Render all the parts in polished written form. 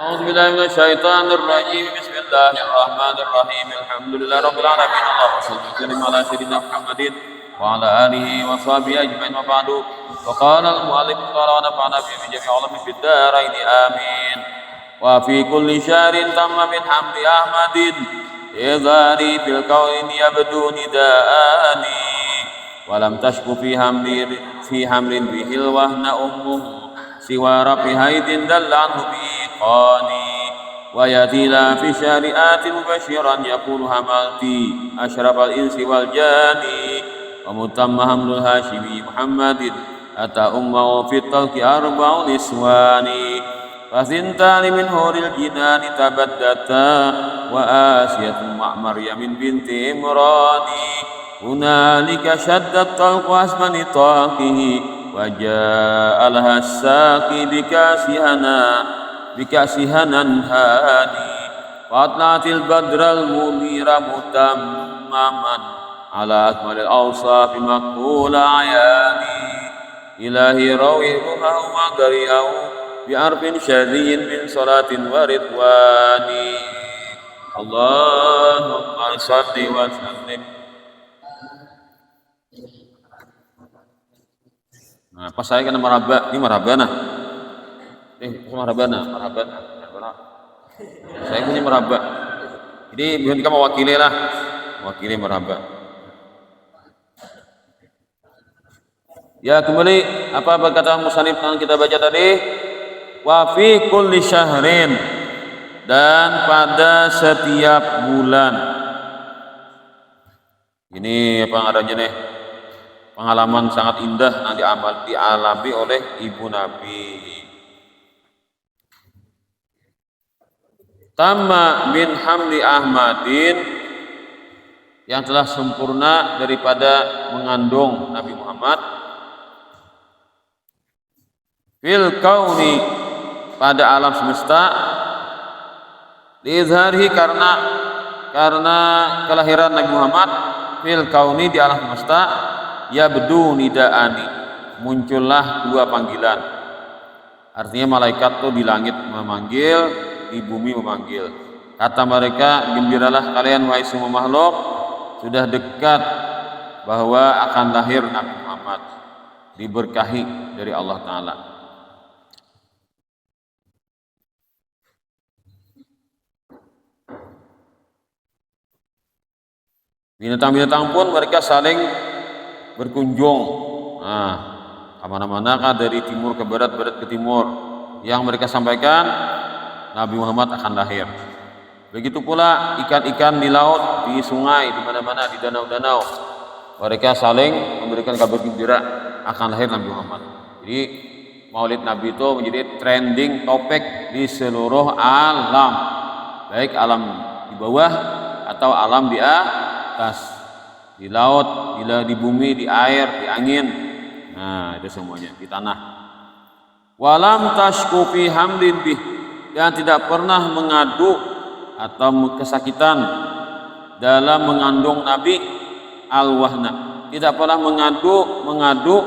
أعوذ بالله من الشيطان الرجيم بسم الله الرحمن الرحيم الحمد لله رب العالمين اللهم صل وسلم على سيدنا محمد وعلى آله وصحبه أجمعين وبعد وقال المؤلف قال ونفعنا به من جميع علوم في الدارين آمين وفي كل شهر تم من حمد أحمد إظهاري في الكون يبدو نداءني ولم تشك في حمل به الوهن أمه سوى رب هيد دل عنه بإيقاني ويأتي لا في شارئات مبشرا يقول هملتي أشرف الإنس والجاني ومتم حمل الهاشمي محمد أتى أمه في الطلق 4 نسوان فثنتان من هور الجنان تبدتا وآسية مع مريم بنت عمران هنالك شد الطلق حسب نطاقه وجاء لها الساقي بكأسها ننهاني فأطلعت البدر المنير متمما على أكمل الأوصاف مقبول عياني إلهي روي روحه وقرئه بعرف شري من صلاة ورضوان اللهم صل وسلم. Nah, pas saya kena meraba, ini merabana. Merabana. Saya punya meraba. Jadi bukan kita mewakili lah, mewakili meraba. Ya kembali apa berkata musannif yang kita baca tadi? Wa fi kulli syahrin, dan pada setiap bulan. Ini apa adanya nih? Pengalaman sangat indah yang dialami oleh ibu Nabi. Tamma min hamli Ahmadin, yang telah sempurna daripada mengandung Nabi Muhammad. Fil kauni, pada alam semesta. Liizharihi, karena kelahiran Nabi Muhammad. Fil kauni, di alam semesta. Yabdu nidaani, muncullah 2 panggilan. Artinya malaikat tuh di langit memanggil, di bumi memanggil. Kata mereka, gembiralah kalian wahai semua makhluk, sudah dekat bahwa akan lahir Nabi Muhammad, diberkahi dari Allah Ta'ala. Binatang-binatang pun mereka saling berkunjung. Nah, kemana-mana kan, dari timur ke barat, barat ke timur. Yang mereka sampaikan, Nabi Muhammad akan lahir. Begitu pula ikan-ikan di laut, di sungai, di mana-mana, di danau-danau. Mereka saling memberikan kabar gembira akan lahir Nabi Muhammad. Jadi Maulid Nabi itu menjadi trending topik di seluruh alam, baik alam di bawah atau alam di atas. Di laut, di bumi, di air, di angin. Nah, itu semuanya di tanah. Walam tashku fi hamlin bih, yang tidak pernah mengadu atau kesakitan dalam mengandung Nabi al-wahna. Tidak pernah mengadu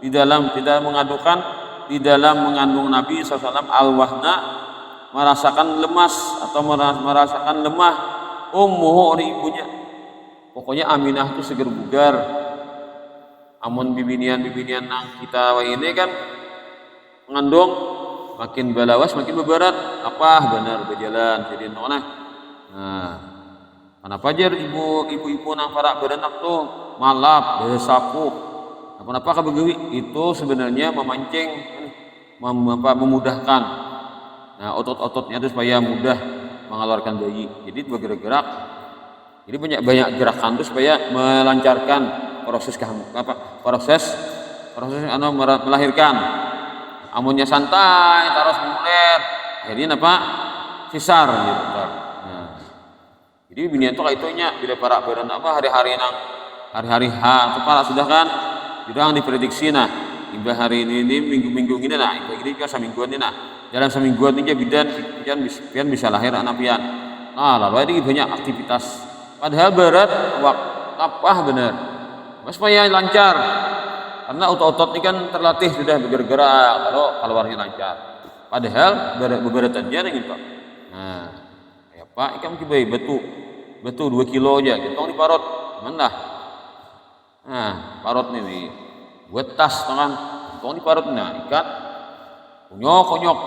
di dalam, tidak mengadukan di dalam mengandung Nabi SAW al-wahna, merasakan lemas atau merasakan lemah ummuhu, oleh ibunya. Pokoknya Aminah itu seger bugar. Amun bibinian nang kita ini kan mengandung, makin balawas makin bebarat. Apa benar berjalan jadi nona. Nah, kenapa aja ibu-ibu nang para beranak tuh malap, besapu. Kenapa kebegawi? Itu sebenarnya memancing, memudahkan. Nah, otot-ototnya itu supaya mudah mengeluarkan bayi. Jadi bergerak-gerak. Jadi banyak gerakan itu supaya melancarkan proses melahirkan. Amunnya santai, terus mulet, akhirnya sisar gitu. Nah, jadi binian itu kaitunya bila para beran hari-hari itu para sudah kan sudah diprediksi. Nah, iba hari ini minggu ini nah, iba ini kan semingguan ini nah. Dalam semingguan ini bidan bisa lahir anak pian. Nah, lalu ini banyak aktivitas. Padahal berat apa benar, supaya lancar, karena otot-otot ini kan terlatih sudah bergerak, kalau keluarnya lancar. Padahal beberapa aja nih Pak. Nah, ya Pak, ikan kibai betu 2 kilo aja, kita di parot, mana? Nah, parot nih, buat tas tangan, kita di parot nah ikat, kunyok,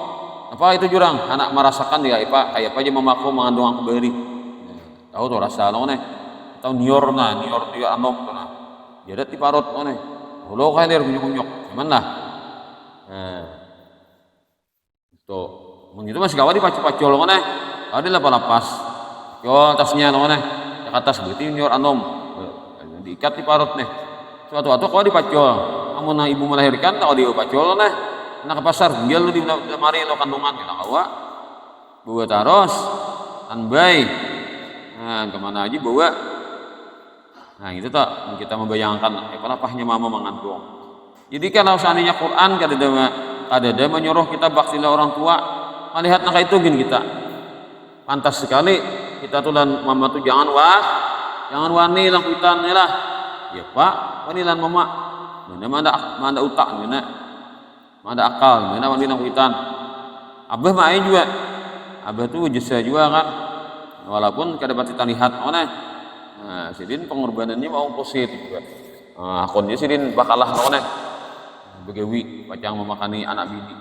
apa itu jurang, anak merasakan dia, Pak, kayak apa aja mamaku mengandung aku beri, tahu tuh rasa lo nih, tahu nior dia anom tuh nah, jadi di parot nih, lo kayak dia kunyok, mana? Nah, tuh, itu masih kawan di pacul lo nih, ada lapas, yo tasnya lo nih, ke atas berarti nior anom, diikat di parut nih, suatu kau dipacul, kamu nah ibu melahirkan kau di pacul nih, nak ke pasar, dia lu di lemari lo kandungan, kita kawa, bawa taros, anbay, nah kemana aja bawa, nah itu tak kita membayangkan, kenapanya mama mengandung. Jadi kalau seandainya Quran ada menyuruh kita baktilah orang tua, melihat nak itu gini kita, pantas sekali kita tuh dan mama tuh jangan wani lakukan lah, ya Pak, wani lan mama, mana utak, mana akal, mana wani lakukan, abah main juga, abah tuh jasa juga kan, walaupun kadang kita lihat mana, nah sidin pengorbanannya mau positif juga, akunnya sidin bakalah mana, begawi, pacang memakani anak bini,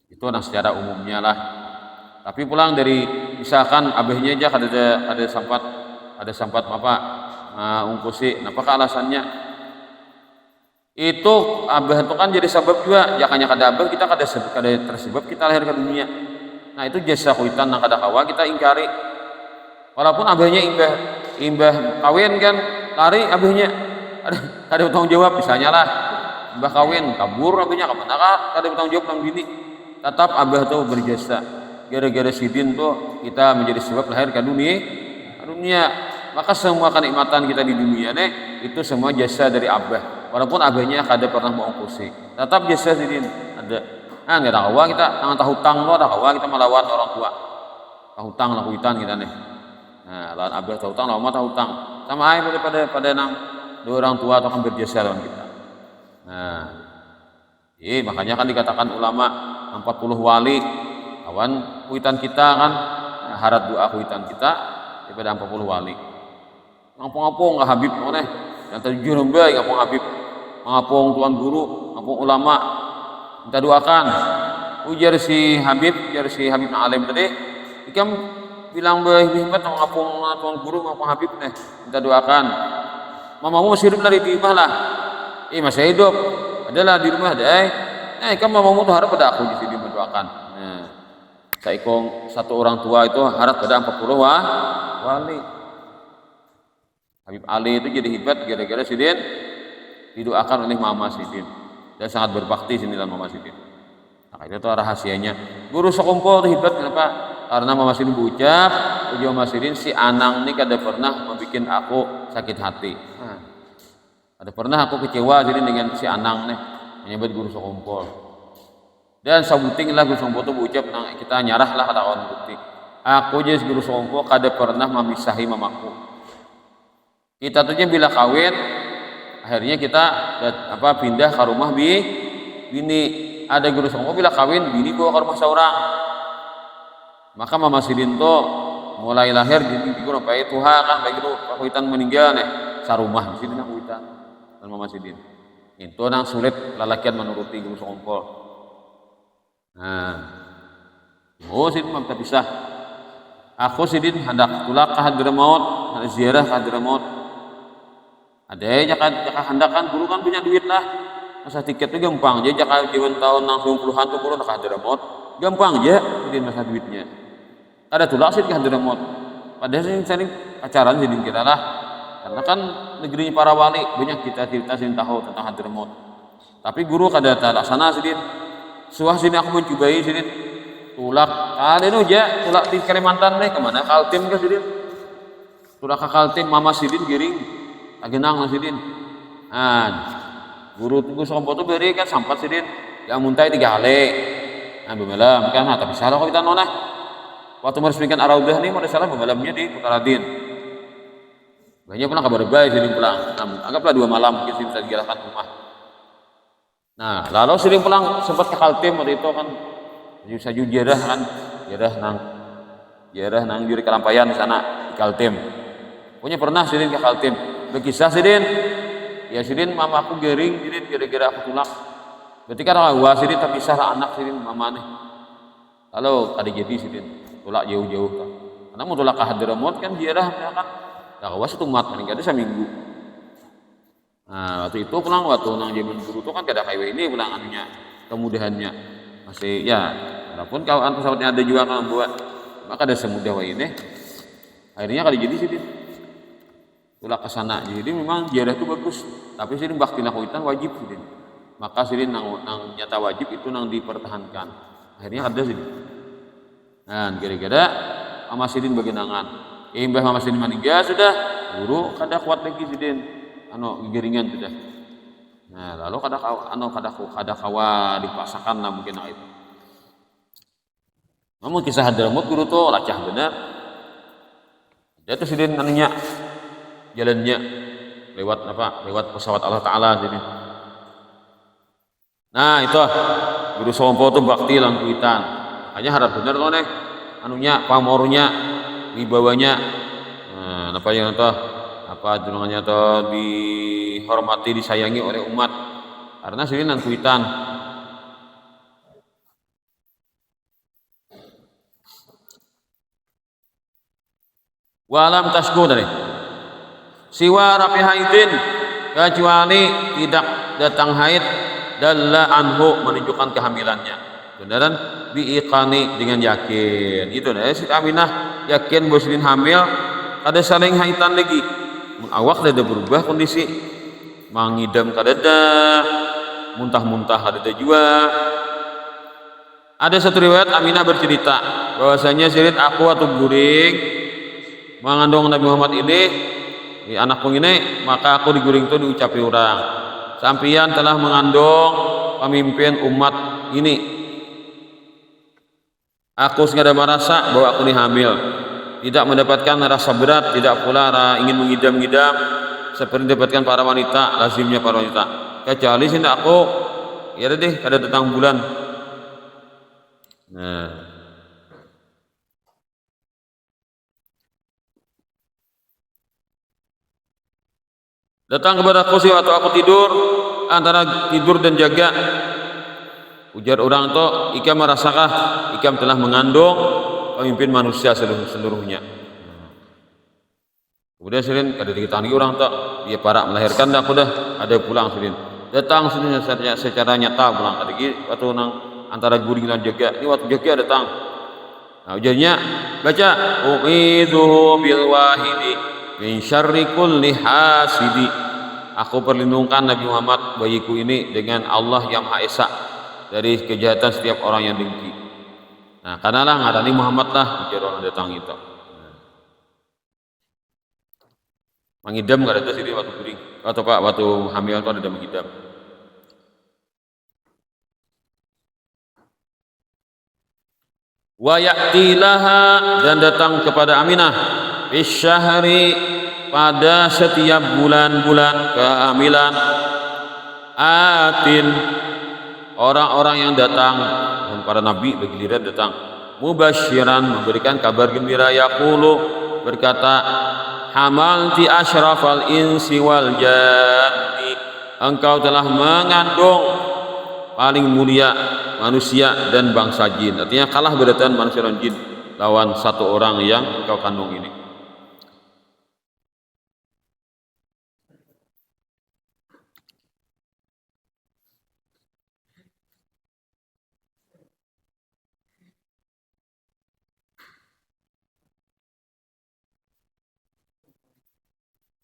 itu nah secara umumnya lah. Tapi pulang dari misalkan abahnya aja ada sempat apa ungkusi, apakah alasannya itu abah itu kan jadi sebab juga jakanya kada abah kita kada tersebab kita lahir ke dunia. Nah itu jasa kuitan yang kada kawa kita ingkari, walaupun abahnya imbah kawin kan lari abahnya ada bertanggung jawab, misalnya lah imbah kawin kabur abahnya kemana kada bertanggung jawab nang bini, tetap abah tuh berjasa. Gara-gara sidin tuh kita menjadi sebab lahir ke dunia. Maka semua kenikmatan kita di dunia nih itu semua jasa dari abah, walaupun abahnya kada pernah mau ongkosi, tetap jasa sidin ada. Nah nggak tahu kita tangan tahu hutang lo, tahu kita melawan orang tua tahu hutang lakuitan kita nih. Nah lawan abah tahu hutang, lawan tahu hutang sama aja pada nang dua orang tua atau kan berjasa lawan kita. Nah makanya kan dikatakan ulama 40 wali awan kuitan kita kan, harat doa kuitan kita daripada 40 wali. Ngapung-ngapung nggak Habib mana? Yang terjun baik ngapung Habib, ngapung tuan guru, ngapung ulama. Kita doakan. Ujar si Habib Alim tadi, ikam bilang berhikmat ngapung tuan guru ngapung Habib nih. Kita doakan. Mamamu masih hidup dari timah lah. Masih hidup. Adalah di rumah deh. Ikam mamamu tuh harap pada aku di sini mendoakan. Nah. Saikong satu orang tua itu harap pada 40 wali. Habib Ali itu jadi hebat gara-gara sidin didoakan oleh Mama Sidin dan sangat berbakti sini dalam Mama Sidin. Nah itu tuh rahasianya. Guru sekumpul itu hebat kenapa? Karena Mama Sidin berucap, Mama Sidin si Anang ini kada pernah membuat aku sakit hati. Nah, kada pernah aku kecewa jadi dengan si Anang nih menyebut guru sekumpul. Dan sabuting lah guru sompo itu berucap kita nyarah lah kata kawan bukti. Aku jadi guru sompo kada pernah memisahi mamaku. Kita tuh bila kawin, akhirnya kita pindah ke rumah bini. Ada guru sompo bila kawin bini bawa ke rumah seorang. Maka Mama Sidin tuh mulai lahir di guru sampai Tuhan kan bagi itu Kuitan meninggal nih sarumah di sini Kuitan dan Mama Sidin. Itu nang sulit lalakian menuruti guru sompo. Nah, sidin mah pisah. Aku sidin hendak tulak ke Hadramaut, hendak ziarah ke Hadramaut. Ada aja hendak kan guru kan punya duit lah. Masa tiket tuh gampang aja, jaka jaman tahun langsung puluhan tuh guru ke Hadramaut, gampang aja sidin masa duitnya. Ada tulak sidin ke Hadramaut. Padahal sering pacaran sidin kita lah. Karena kan negerinya para wali banyak kita cerita sidin tahu tentang Hadramaut. Tapi guru kada laksana sidin. Suah sini aku mencobai sini tulak kalian aja tulak di Kalimantan deh kemana Kaltim ke sini tulak ke Kaltim Mama Sidin giring agenang lah Sidin. Guru tunggu sompo tuh beri kan sampat Sidin yang muntai 3 kali malam kan tapi salah kok kita nona waktu meresmikan Araudah nih mau salah malamnya di Kutaradin banyak pulang kabar baik Sidin pulang anggaplah 2 malam mungkin bisa digerakkan rumah. Nah, lalu sering pulang sempat ke Kaltim waktu itu kan, saju jarah kan, jarah nang juri kelampayan di sana di Kaltim. Pokoknya pernah sering ke Kaltim. Berkisah sidin, ya sidin mama aku gering, sidin gara-gara aku tulak. Berarti kan wah sidin terpisah anak sidin mama nih. Lalu kali jadi sidin tulak jauh-jauh kan. Karena mau tulak ke Hadramut kan jarah ya kan. Nah, kawas itu mat kan ada seminggu. Nah, waktu itu pulang waktu nang zaman guru itu kan kada kayak ini pulang anunya kemudahannya masih ya walaupun kawan pesawatnya ada juga kan buat maka ada semudah wa ini akhirnya kali jadi sih tulak ke sana jadi memang ziarah itu bagus tapi sih bakti lakukan wajib sih maka sih nang nyata wajib itu nang dipertahankan akhirnya ada sih nah gara-gara Mama Sidin bagenangan mbah Mama Sidin meninggal sudah guru kada kuat lagi Sidin giringan sudah. Nah, lalu kada kawa dipaksakan lah mungkin itu. Namun kisah Hadramut guru tuh lacah benar. Dia tuh sidin anunya jalannya lewat apa? Lewat pesawat Allah Taala jadi. Nah, itu guru sompo tuh bakti langkuitan. Hanya harap benar tuh nih anunya pamornya wibawanya. Nah, apa yang itu apa jenengannya tuh dihormati disayangi oleh umat karena sini nang kuitan walam tasku dari siwa rapi haidin kecuali tidak datang haid dalla anhu menunjukkan kehamilannya beneran biiqani dengan yakin itu dah si Aminah yakin Muslim hamil ada saling haitan lagi awak ada berubah kondisi mangidam kadada muntah-muntah kadada juga ada satu riwayat Aminah bercerita bahwasanya sirit aku atau guring mengandung Nabi Muhammad ini anakku ini maka aku diguring itu diucapi orang sampian telah mengandung pemimpin umat ini aku segera merasa bahwa aku ini hamil tidak mendapatkan rasa berat, tidak pula ingin mengidam-ngidam seperti dapatkan para wanita, lazimnya para wanita. Kecuali sini aku, ya deh, kada datang bulan. Nah, datang kepada aku sih waktu aku tidur antara tidur dan jaga. Ujar orang itu, ikam merasakah ikam telah mengandung pemimpin manusia seluruhnya. Kemudian Sirin kada diketahui orang tak dia para melahirkan dah aku dah ada pulang Sirin datang Sirin secara nyata pulang tadi waktu nang antara guring dan jaga ini waktu jaga datang. Nah ujarnya baca u'idzuhu bil wahidi min syarri kulli hasidi aku perlindungkan Nabi Muhammad bayiku ini dengan Allah yang Maha Esa dari kejahatan setiap orang yang dengki. Nah, karena lah ngadani Muhammad lah ujar orang datang itu. Mengidam gak ada sini waktu guring atau pak waktu hamil itu ada mengidam. Wa ya'tilaha dan datang kepada Aminah bisyahri pada setiap bulan-bulan kehamilan atin orang-orang yang datang dan para nabi bergiliran datang mubasyiran memberikan kabar gembira yaqulu berkata hamalti asyrafal insi wal janni engkau telah mengandung paling mulia manusia dan bangsa jin artinya kalah beradaan manusia dan jin lawan satu orang yang engkau kandung ini.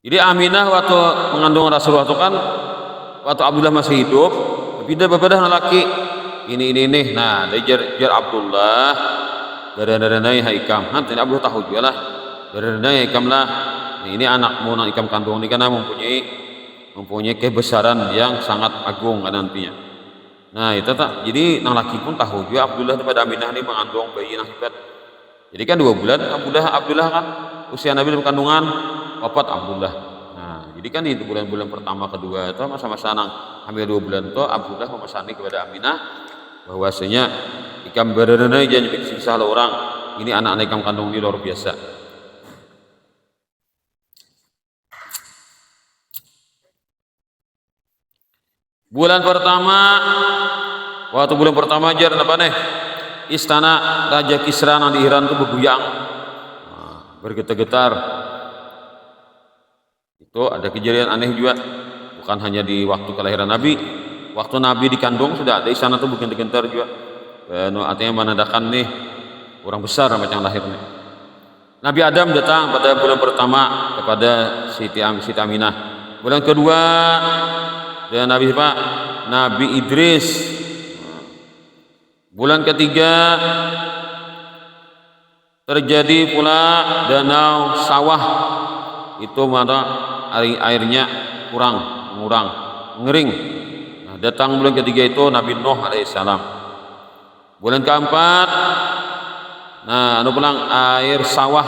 Jadi Aminah waktu mengandung Rasulullah itu kan waktu Abdullah masih hidup beda beberapa laki ini nih nah dari jar Abdullah dari Haikam nanti Abdullah tahu juga lah dari Haikam lah ini anakmu nang Ikam kandung ini karena mempunyai kebesaran yang sangat agung kan nantinya. Nah itu tak jadi nang laki pun tahu juga Abdullah kepada Aminah ini mengandung bayi nang hebat. Jadi kan 2 bulan Abdullah kan usia Nabi dalam kandungan wafat Abdullah. Nah, Jadi kan di bulan-bulan pertama kedua itu masa-masa hampir 2 bulan itu Abdullah memesani kepada Aminah bahwasanya ikam berenana jangan siksa orang. Ini anak-anak ikam kandung ini luar biasa. Bulan pertama, waktu bulan pertama aja apa nih? Istana Raja Kisra di Iran itu bergoyang, bergetar-getar. Itu ada kejadian aneh juga, bukan hanya di waktu kelahiran Nabi, waktu Nabi dikandung sudah ada istana itu bergetar-getar juga. Artinya menandakan nih orang besar macam lahirnya. Nabi Adam datang pada bulan pertama kepada Siti Aminah. Bulan kedua dan Nabi Idris. Bulan ketiga terjadi pula danau sawah itu mana airnya mengurang, mengering. Nah, datang bulan ketiga itu Nabi Nuh alaihissalam. Bulan keempat, air samawah.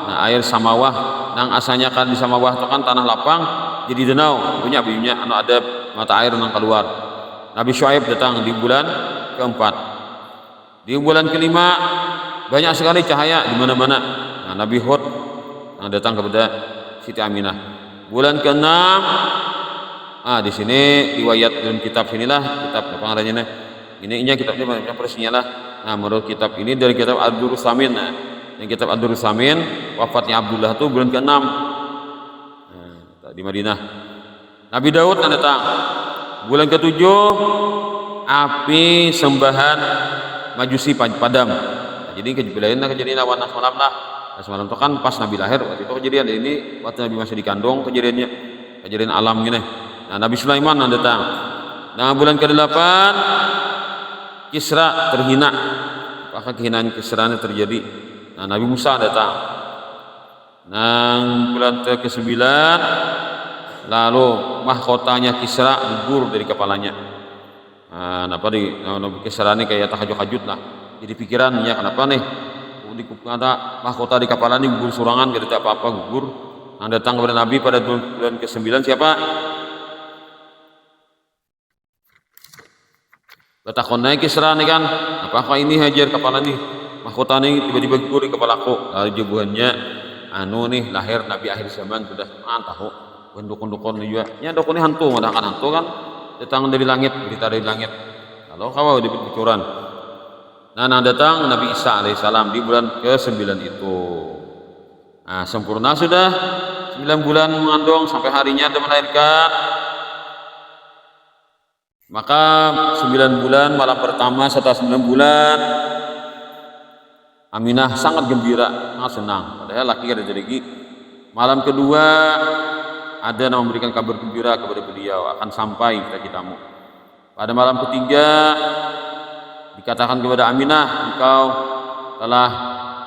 Nah, air samawah, yang asalnya kan di samawah itu kan tanah lapang, jadi danau, punya ada mata air yang keluar. Nabi Syuaib datang di bulan keempat. Di bulan kelima banyak sekali cahaya di mana-mana. Nah, Nabi Hud datang kepada Siti Aminah. Bulan keenam, di sini riwayat dalam kitab sinilah, kitab apa namanya? Ini kitabnya banyak persisnya lah. Nah, menurut kitab ini dari kitab Ad-Durrus Samin. Nah, yang kitab Ad-Durrus Samin, wafatnya Abdullah itu bulan ke-6 di Madinah. Nabi Daud datang. Bulan ke-7 api sembahan Majusi padam. Nah, jadi kejadian awan semalam lah. Nah, semalam itu kan pas Nabi lahir, waktu itu kejadian ini waktu Nabi masih dikandung kejadian alam gini. Nah, Nabi Sulaiman datang. Nah, bulan ke-8 Kisra terhina. Apakah kehinaan Kisra ini terjadi? Nah, Nabi Musa datang. Nah, bulan ke-9 lalu mahkotanya Kisra gugur dari kepalanya. Nah, Nabi Kisra ini kayak tahajud lah. Jadi pikirannya kenapa nih? Ada mahkota di kepala ini gugur surangan, gak ada apa-apa gugur. Nah, datang kepada Nabi pada bulan ke-9 siapa? Batakonnya Kisra nih kan, apakah ini hajar kepala nih? Mahkota nih tiba-tiba gugur di kepalaku. Lalu jawabannya, nih lahir Nabi akhir zaman sudah tahu. Dukun-dukun juga. Ya dukun ini hantu, kan hantu kan datang dari langit, berita dari langit. Kalau kau di pikiran. Nah, datang Nabi Isa alaihissalam di bulan ke-9 itu. Nah, sempurna sudah 9 bulan mengandung sampai harinya dia melahirkan. Maka 9 bulan malam pertama setelah 9 bulan Aminah sangat gembira, sangat senang. Padahal laki ada rezeki. Malam kedua ada yang memberikan kabar gembira kepada beliau akan sampai cita-citamu. Pada malam ketiga dikatakan kepada Aminah, engkau telah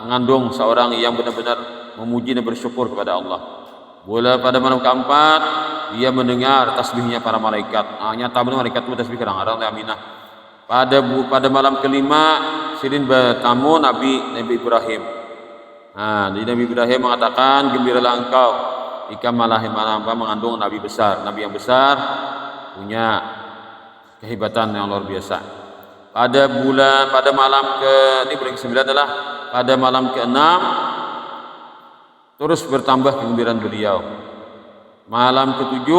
mengandung seorang yang benar-benar memuji dan bersyukur kepada Allah. Pada malam keempat dia mendengar tasbihnya para malaikat. Nyata benar malaikat itu tasbih kadang-kadang oleh Aminah. Pada malam kelima sirin bertamu Nabi Ibrahim. Nah, jadi Nabi Ibrahim mengatakan, gembiralah engkau jika mengandung Nabi besar, Nabi yang besar punya kehebatan yang luar biasa. Pada malam ini bulan ke-9 adalah pada malam ke-6 terus bertambah kegembiraan beliau. Malam ke-7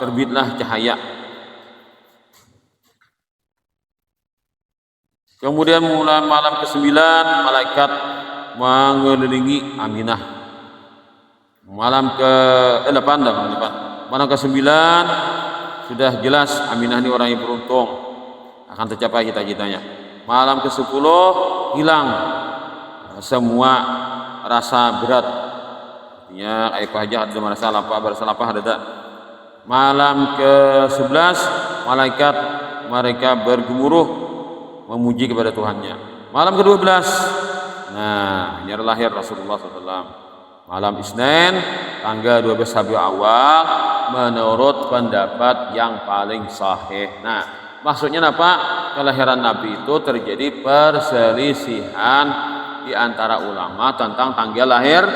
terbitlah cahaya. Kemudian mulai malam ke-9 malaikat mengelilingi Aminah. Malam ke-8 malam ke-9 sudah jelas Aminah ini orang yang beruntung, akan tercapai cita-citanya. Malam ke-10 hilang semua rasa berat, artinya apa aja ada merasa lapar ada. Malam ke-11 mereka bergemuruh memuji kepada Tuhannya. Malam ke-12 ini lahir Rasulullah SAW. Malam Isnin tanggal 12 Rabiul Awal menurut pendapat yang paling sahih. Nah, maksudnya apa? Kelahiran Nabi itu terjadi perselisihan di antara ulama tentang tanggal lahir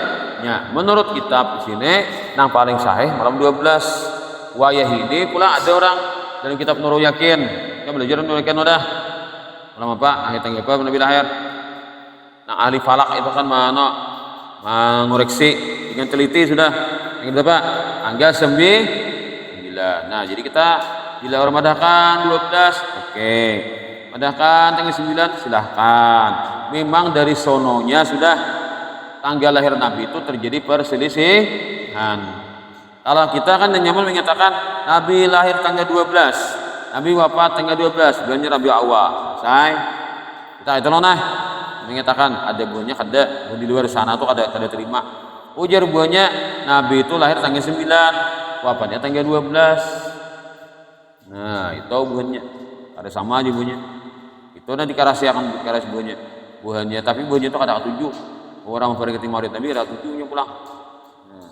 Ya, menurut kitab di sini yang paling sahih malam 12. Wayah ini pula ada orang dalam kitab Nurul Yakin. Ya belajar Nurul Yakin udah. Malam apa? Akhir tanggal apa Nabi lahir? Nah, ahli falak itu kan mana mengoreksi dengan teliti sudah. Yang berapa? Tanggal 9. Nah, jadi kita bila orang madahkan 12, oke. Madahkan tanggal 9 silahkan. Memang dari sononya sudah tanggal lahir Nabi itu terjadi perselisihan. Kalau kita kan nyaman mengatakan Nabi lahir tanggal 12, Nabi wafat tanggal 12, bulannya Rabiul Awal. Selesai. Kita itu nah mengatakan ada buahnya kada di luar sana tuh kada terima. Ujar buahnya Nabi itu lahir tanggal 9, wafatnya tanggal 12. Nah, itu buahnya. Ada sama aja buahnya. Itu udah dikarasiakan buahnya. Buahnya, tapi buahnya itu kada ketujuh. Orang memperikati maulid Nabi ada tujuhnya pulang. Nah,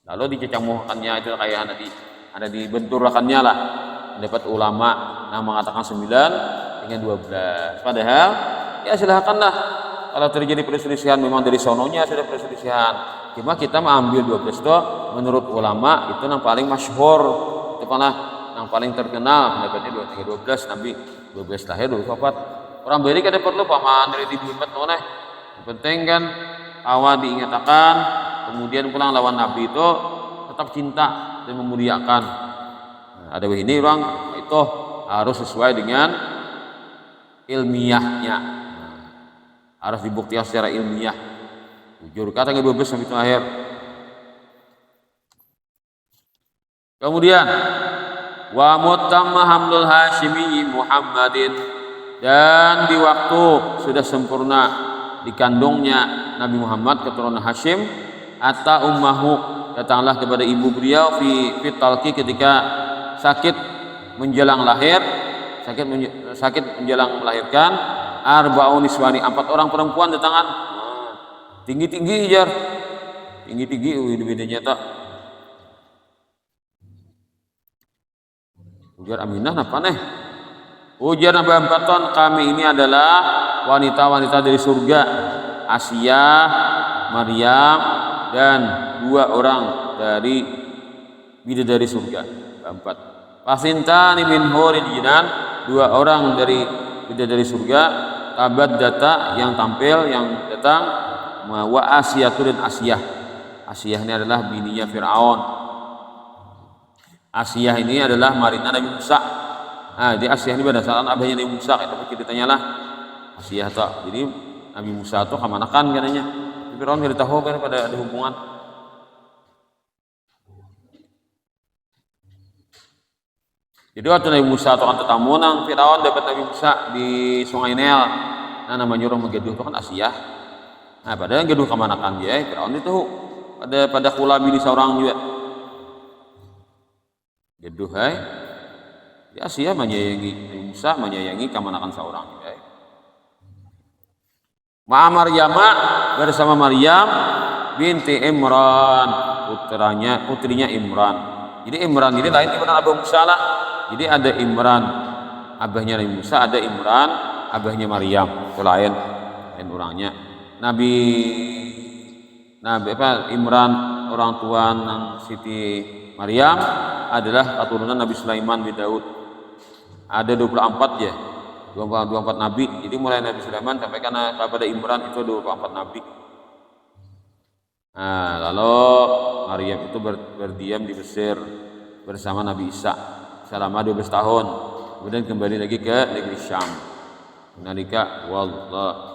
lalu dicecamuhkannya itu kayak ada dibenturakannya lah. Dapat ulama yang mengatakan 9 dengan 12. Padahal ya silahkanlah kalau terjadi perselisihan memang dari sononya sudah perselisihan. Cuma kita mengambil 12 itu menurut ulama itu yang paling masyhur. Itu yang paling terkenal pendapatnya 12 Nabi 12 lahir 12 wafat. Orang beri kada perlu paman dari dibuat noneh. Yang penting kan awal diingatkan, kemudian pulang lawan Nabi itu tetap cinta dan memuliakan. Nah, ada ini orang itu harus sesuai dengan ilmiahnya. Nah, harus dibuktikan secara ilmiah. Jujur kata 12 sampai itu akhir. Kemudian wa mutamma hamlul Hasyimi Muhammadin, dan di waktu sudah sempurna dikandungnya Nabi Muhammad keturunan Hashim, ata ummahu, datanglah kepada ibu beliau fi talqi ketika sakit menjelang lahir, sakit menjelang melahirkan, arba'un niswani, 4 orang perempuan datangan. Tinggi-tinggi jar. Tinggi-tinggi bedanya tak. Ujar Aminah apa nih? Ujar Nabi Ampaton, kami ini adalah wanita-wanita dari surga, Asiyah, Maryam, dan 2 orang dari bidadari surga. 4. Pasintani min huril jinan, 2 orang dari bidadari surga, tabat data yang tampil yang datang, wa Asiyatu dan Asiyah. Asiyah ini adalah bininya Fir'aun. Asiyah ini adalah marina Nabi Musa. Nah, di Asiyah ini berdasarkan abahnya Nabi Musa, itu ceritanya lah. Asiyah tak. Jadi Nabi Musa itu kemanakan katanya. Fir'aun tidak tahu kan pada ada hubungan. Jadi waktu Nabi Musa itu kan tetamu nang Fir'aun dapat Nabi Musa di Sungai Nil. Nah, namanya orang Megaduh itu kan Asiyah. Nah, padahal Geduh kemanakan dia, Fir'aun itu pada kula bini seorang juga. Geduh di Asiyah menyayangi Nabi Musa, menyayangi kemanakan seorang juga. Ma'a Maryama, bersama Maryam binti Imran, putrinya Imran. Jadi Imran ini lain daripada Abu Musa lah. Jadi ada Imran abahnya Nabi Musa, ada Imran abahnya Maryam, itu lain orangnya. Nabi Imran orang tua Siti Maryam adalah keturunan Nabi Sulaiman bin Daud. Ada 24 ya. 24 nabi. Jadi mulai Nabi Sulaiman sampai kepada Imran itu 24 nabi. Nah, lalu Maryam itu berdiam di Mesir bersama Nabi Isa selama 12 tahun. Kemudian kembali lagi ke negeri Syam. Nalika wallah